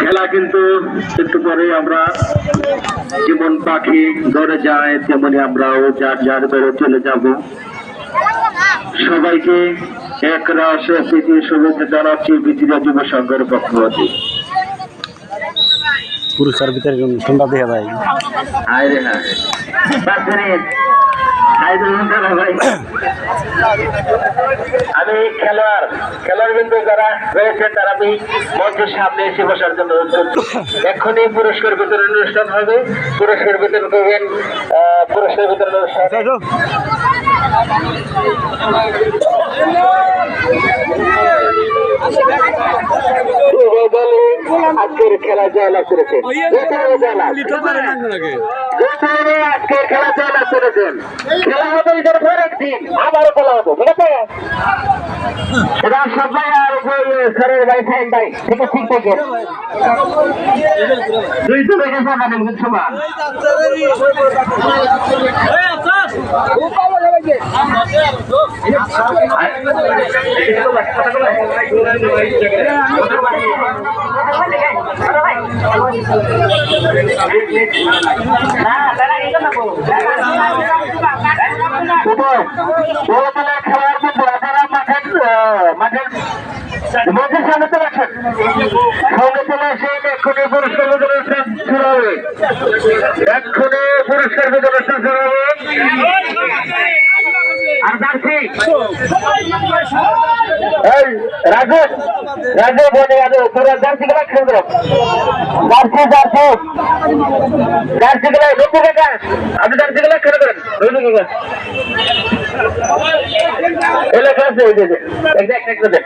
খেলা কিন্তু একটু পরে আমরা যেমন পাখি দৌড়ে যায় তেমনি আমরাও যার যার দৌড়ে চলে যাব। সবাইকে একরাশ প্রীতি শুভেচ্ছা জানাচ্ছি বিচিরা যুব সংঘের পক্ষ হতে। পুরস্কার ভিতরে অনুষ্ঠানটা দেখা যায়। আমি খেলোয়াড় বিন্দু যারা রয়েছে তারা আমি মঞ্চের সামনে এসে বসার জন্য এক্ষুনি পুরস্কার বিতরণ অনুষ্ঠান হবে। পুরস্কার বিতরণ করবেন পুরস্কার বিতরণ অনুষ্ঠান। আজকের খেলা জয়লাভ করেছে, আজকের খেলা জয়লাভ করেছেন। খেলা হবে এটার পরের দিন আবারও খেলা হবে, ঠিক আছে? এটা সবাই আর স্যারের ভাই সাইন ভাই ঠিক আছে, ঠিক থাকে দুই তো দেখে পাবেন সমান। মঞ্চের সামনে তো রাখেন, সঙ্গে চলে আসেন। এক্ষুনি পুরস্কার বিতরণ শুরু হবে, এক্ষুনি পুরস্কার বিতরণ শুরু হবে। আর যাচ্ছি রাজু রাজু বলে রাজু তোরা জার্সি গুলা খেলবে, জার্সি জার্সি জার্সি গুলা রুকু কাকা আপনি জার্সি গুলা খেলবেন রুকু কাকা এলাকা আছে ওই যে একটা দেখ